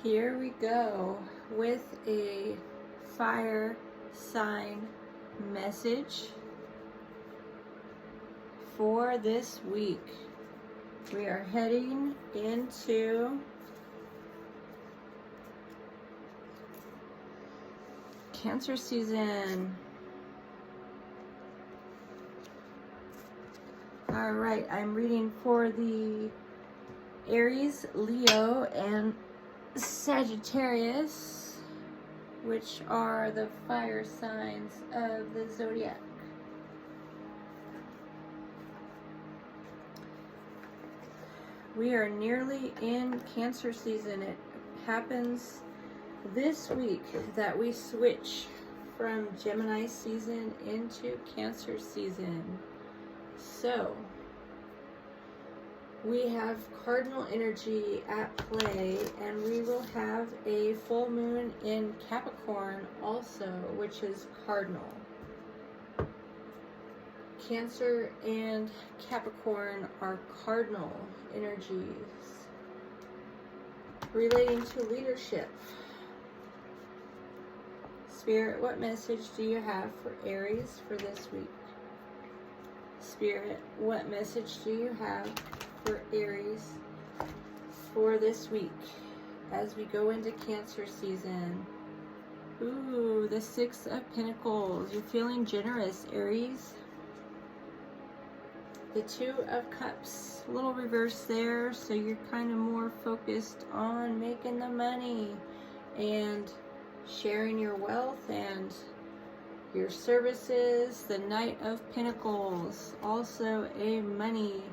Here we go with a fire sign message for this week. We are heading into Cancer season. All right, I'm reading for the Aries, Leo, and Sagittarius, which are the fire signs of the zodiac. We are nearly in Cancer season. It happens this week that we switch from Gemini season into Cancer season. So we have cardinal energy at play, and we will have a full moon in Capricorn also, which is cardinal. Cancer and Capricorn are cardinal energies relating to leadership. Spirit, what message do you have for Aries for this week? Spirit, what message do you have for Aries for this week as we go into Cancer season? Ooh, the Six of Pentacles. You're feeling generous, Aries. The Two of Cups, a little reverse there, so you're kind of more focused on making the money and sharing your wealth and your services. The Knight of Pentacles, also a money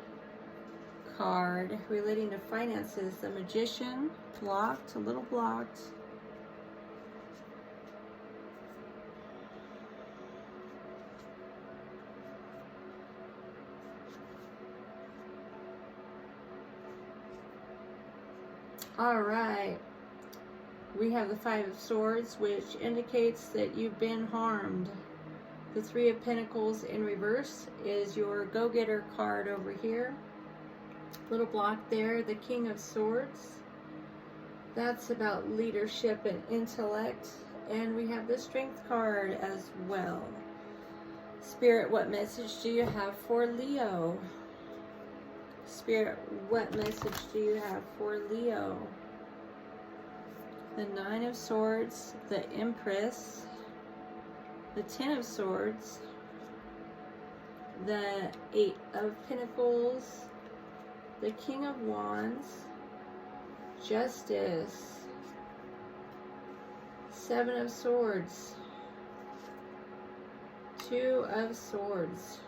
card relating to finances. The Magician, blocked, a little blocked. All right, we have the Five of Swords, which indicates that you've been harmed. The Three of Pentacles in reverse is your go-getter card over here. Little block there. The King of Swords, that's about leadership and intellect. And we have the Strength card as well. Spirit, what message do you have for Leo? Spirit, what message do you have for Leo? The Nine of Swords, the Empress, the Ten of Swords, the Eight of Pentacles, the King of Wands, Justice, Seven of Swords, Two of Swords.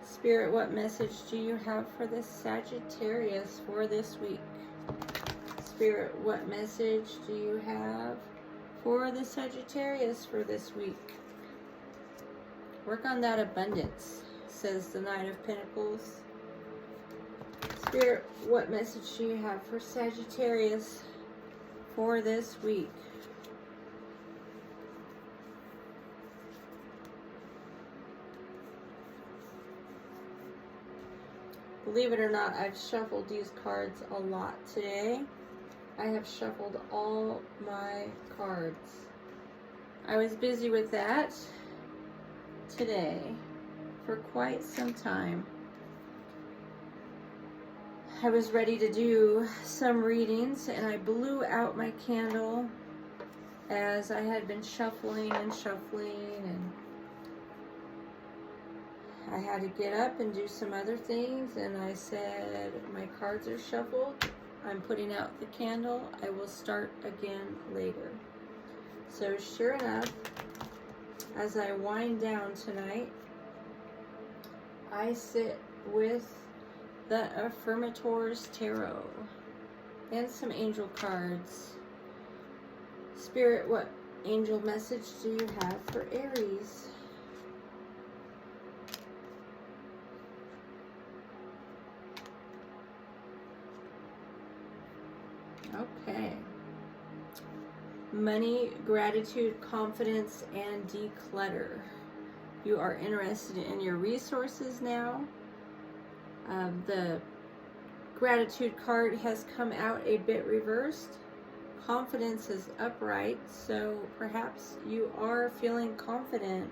Spirit, what message do you have for the Sagittarius for this week? Spirit, what message do you have for the Sagittarius for this week? Work on that abundance, says the Knight of Pentacles. Spirit, what message do you have for Sagittarius for this week? Believe it or not, I've shuffled these cards a lot today. I have shuffled all my cards. I was busy with that today for quite some time. I was ready to do some readings, and I blew out my candle as I had been shuffling and shuffling, and I had to get up and do some other things, and I said, my cards are shuffled. I'm putting out the candle. I will start again later. So sure enough, as I wind down tonight, I sit with the Affirmators Tarot and some angel cards. Spirit, what angel message do you have for Aries? Okay. Money, gratitude, confidence, and declutter. You are interested in your resources now. The Gratitude card has come out a bit reversed. Confidence is upright, so perhaps you are feeling confident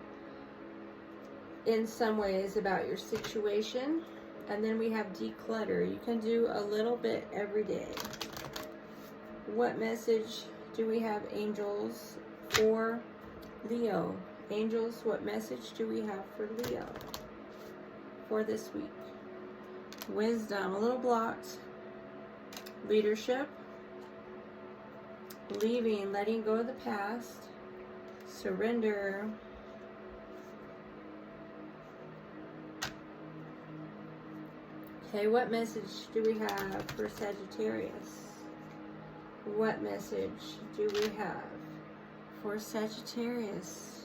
in some ways about your situation. And then we have declutter. You can do a little bit every day. What message do we have, angels, for Leo? Angels, what message do we have for Leo for this week? Wisdom, a little blocked. Leadership. Leaving, letting go of the past. Surrender. Okay, what message do we have for Sagittarius? What message do we have for Sagittarius?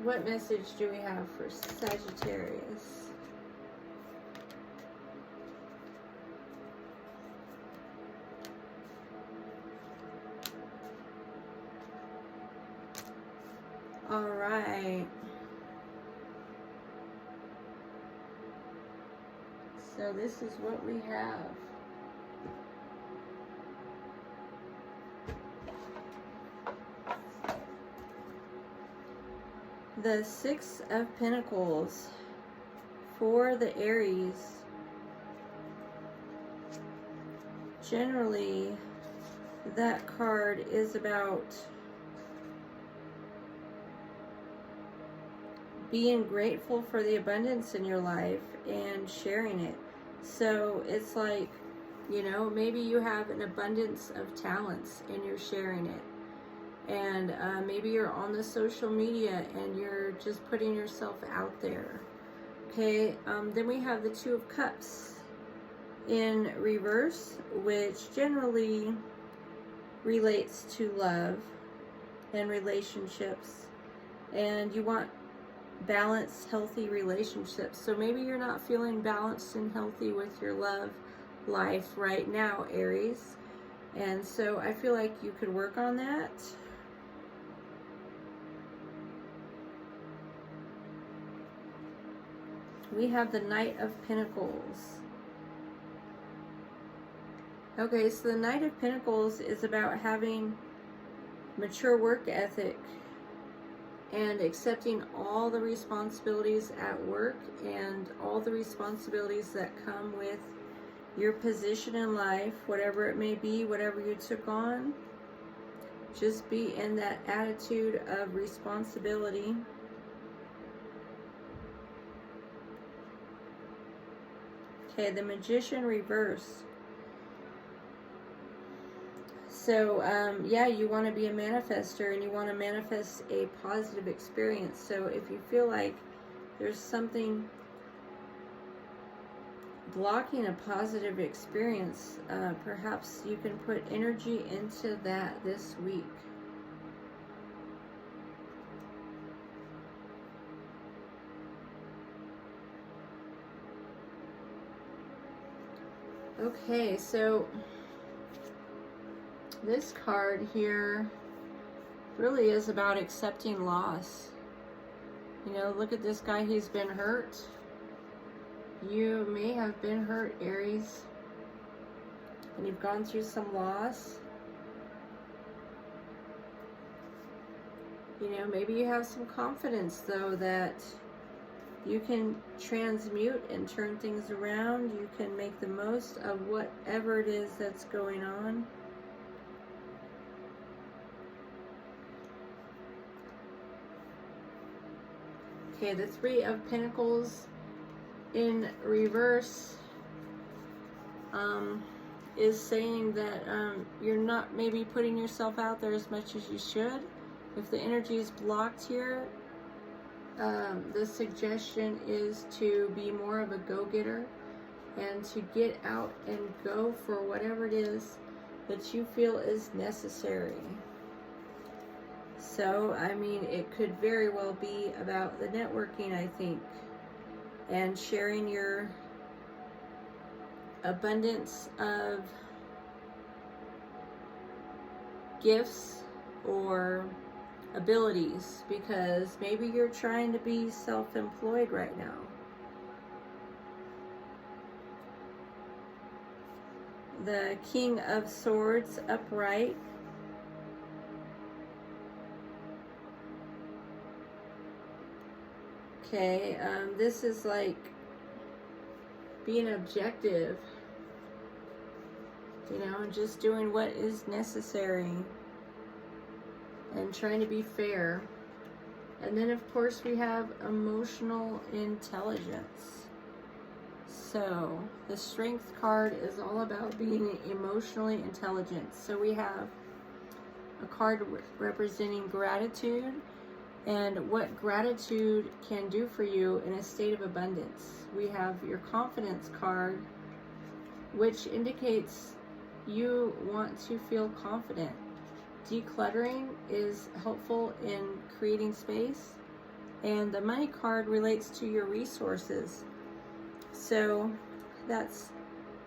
What message do we have for Sagittarius? All right. So this is what we have. The Six of Pentacles for the Aries. Generally, that card is about being grateful for the abundance in your life and sharing it. So it's like, you know, maybe you have an abundance of talents and you're sharing it. And maybe you're on the social media and you're just putting yourself out there. Okay, then we have the Two of Cups in reverse, which generally relates to love and relationships. And you want balanced, healthy relationships. So maybe you're not feeling balanced and healthy with your love life right now, Aries. And so I feel like you could work on that. We have the Knight of Pentacles. Okay, so the Knight of Pentacles is about having mature work ethic and accepting all the responsibilities at work and all the responsibilities that come with your position in life, whatever it may be, whatever you took on. Just be in that attitude of responsibility. Okay, the Magician reverse. So, yeah, you want to be a manifester and you want to manifest a positive experience. So if you feel like there's something blocking a positive experience, perhaps you can put energy into that this week. Okay, so this card here really is about accepting loss. You know, look at this guy, he's been hurt. You may have been hurt, Aries, and you've gone through some loss. You know, maybe you have some confidence, though, that you can transmute and turn things around. You can make the most of whatever it is that's going on. Okay, the Three of Pentacles in reverse is saying that you're not maybe putting yourself out there as much as you should. If the energy is blocked here, the suggestion is to be more of a go-getter and to get out and go for whatever it is that you feel is necessary. So, I mean, it could very well be about the networking, I think, and sharing your abundance of gifts or abilities, because maybe you're trying to be self-employed right now. The King of Swords upright. Okay, this is like being objective, you know, just doing what is necessary and trying to be fair. And then of course we have emotional intelligence. So the Strength card is all about being emotionally intelligent. So we have a card representing gratitude and what gratitude can do for you in a state of abundance. We have your Confidence card, which indicates you want to feel confident. Decluttering is helpful in creating space. And the Money card relates to your resources. So that's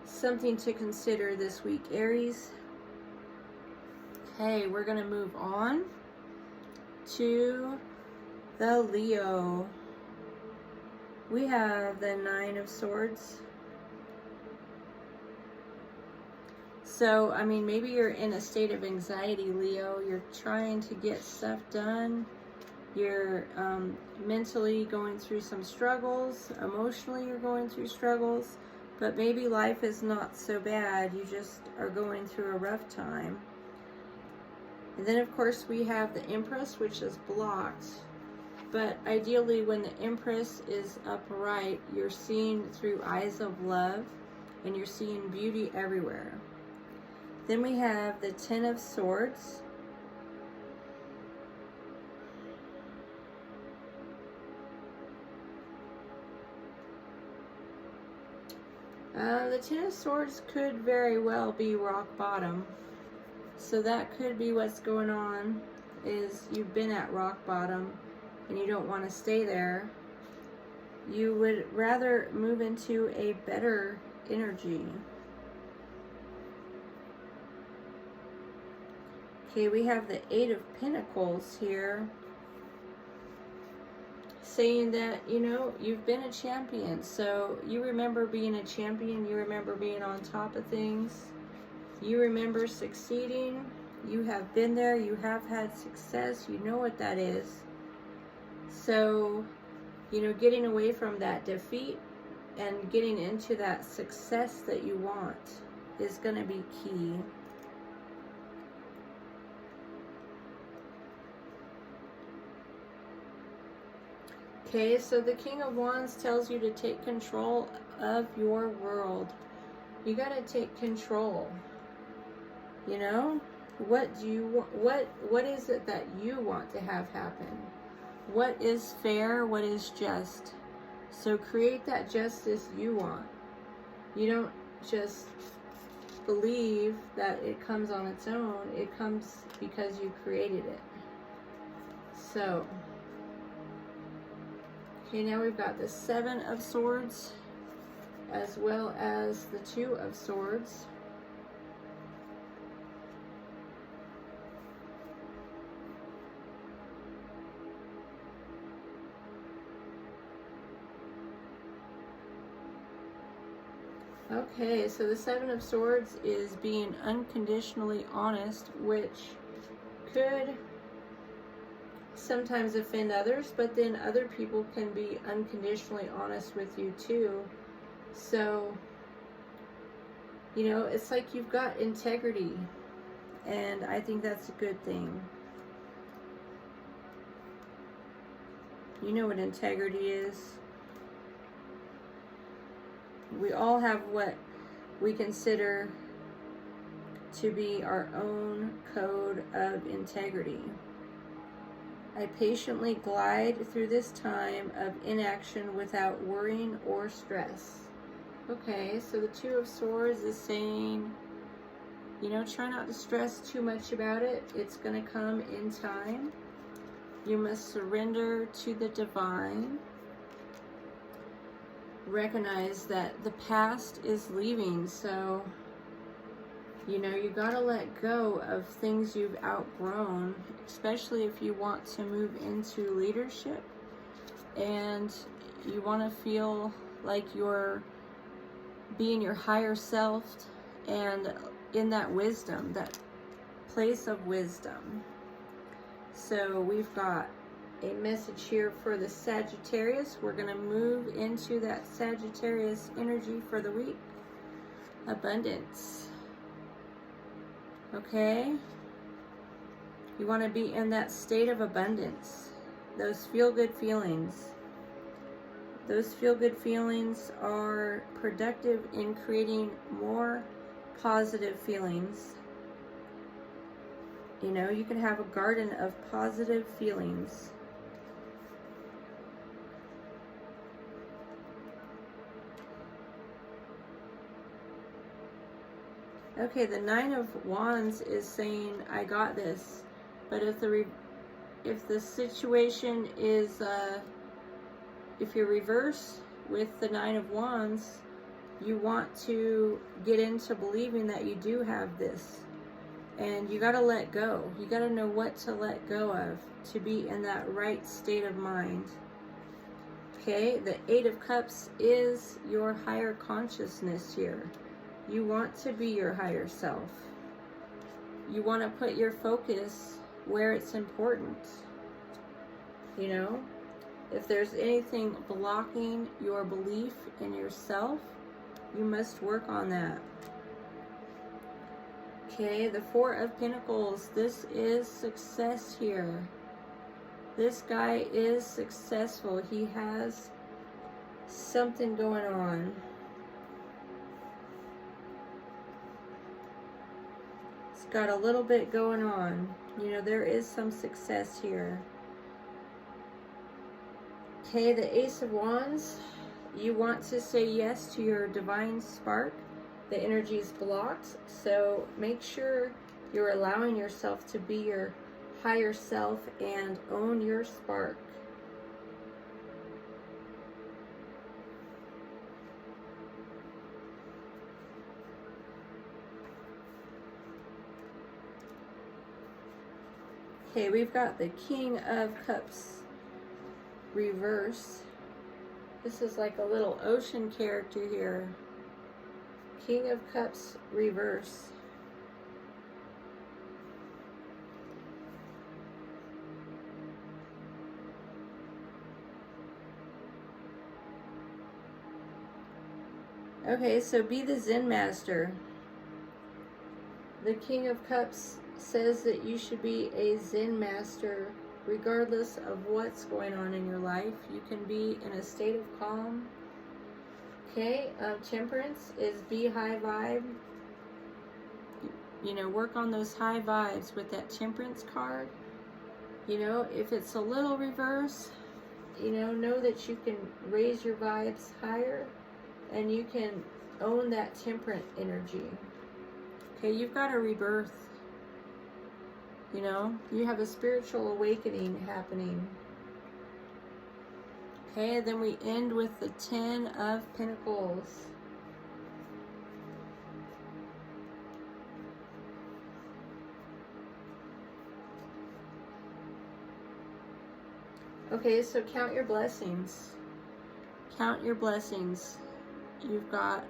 something to consider this week, Aries. Okay, we're going to move on to the Leo. We have the Nine of Swords. So, I mean, maybe you're in a state of anxiety, Leo. You're trying to get stuff done. You're mentally going through some struggles. Emotionally, you're going through struggles. But maybe life is not so bad. You just are going through a rough time. And then, of course, we have the Empress, which is blocked. But ideally, when the Empress is upright, you're seeing through eyes of love. And you're seeing beauty everywhere. Then we have the Ten of Swords. The Ten of Swords could very well be rock bottom. So that could be what's going on, is you've been at rock bottom and you don't want to stay there. You would rather move into a better energy. Okay, we have the Eight of Pentacles here, saying that, you know, you've been a champion. So you remember being a champion. You remember being on top of things. You remember succeeding. You have been there. You have had success. You know what that is. So, you know, getting away from that defeat and getting into that success that you want is going to be key. Okay, so the King of Wands tells you to take control of your world. You got to take control. You know, what do you what is it that you want to have happen? What is fair? What is just? So create that justice you want. You don't just believe that it comes on its own. It comes because you created it. So, okay, now we've got the Seven of Swords as well as the Two of Swords. Okay, so the Seven of Swords is being unconditionally honest, which could sometimes offend others, but then other people can be unconditionally honest with you too. So, you know, it's like you've got integrity, and I think that's a good thing. You know what integrity is. We all have what we consider to be our own code of integrity. I patiently glide through this time of inaction without worrying or stress. Okay, so the Two of Swords is saying, you know, try not to stress too much about it. It's going to come in time. You must surrender to the divine. Recognize that the past is leaving, so You know, you gotta let go of things you've outgrown, especially if you want to move into leadership and you want to feel like you're being your higher self and in that wisdom, that place of wisdom. So we've got a message here for the Sagittarius. We're going to move into that Sagittarius energy for the week. Abundance. Okay? You want to be in that state of abundance. Those feel-good feelings. Those feel-good feelings are productive in creating more positive feelings. You know, you can have a garden of positive feelings. Okay, the Nine of Wands is saying, I got this. But if the situation is, if you're reverse with the Nine of Wands, you want to get into believing that you do have this. And you got to let go. You got to know what to let go of to be in that right state of mind. Okay, the Eight of Cups is your higher consciousness here. You want to be your higher self. You want to put your focus where it's important. You know, if there's anything blocking your belief in yourself, you must work on that. Okay, the Four of Pentacles. This is success here. This guy is successful. He has something going on. He's got a little bit going on. You know, there is some success here. Okay, the Ace of Wands. You want to say yes to your divine spark. The energy is blocked, so make sure you're allowing yourself to be your higher self and own your spark. Okay, we've got the King of Cups reverse. This is like a little ocean character here. King of Cups reverse. Okay, so be the Zen master. The King of Cups says that you should be a Zen master regardless of what's going on in your life. You can be in a state of calm. Okay, Temperance is be high vibe. You know, work on those high vibes with that Temperance card. You know, if it's a little reverse, you know that you can raise your vibes higher and you can own that temperate energy. Okay, you've got a rebirth. You know, you have a spiritual awakening happening. Okay, and then we end with the Ten of Pentacles. Okay, so count your blessings. Count your blessings. You've got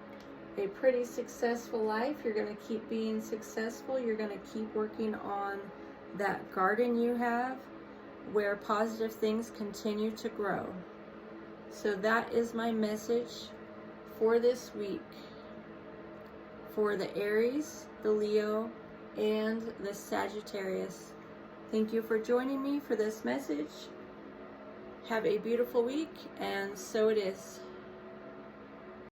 a pretty successful life. You're going to keep being successful. You're going to keep working on that garden you have where positive things continue to grow. So that is my message for this week for the Aries, the Leo, and the Sagittarius. Thank you for joining me for this message. Have a beautiful week, and so it is.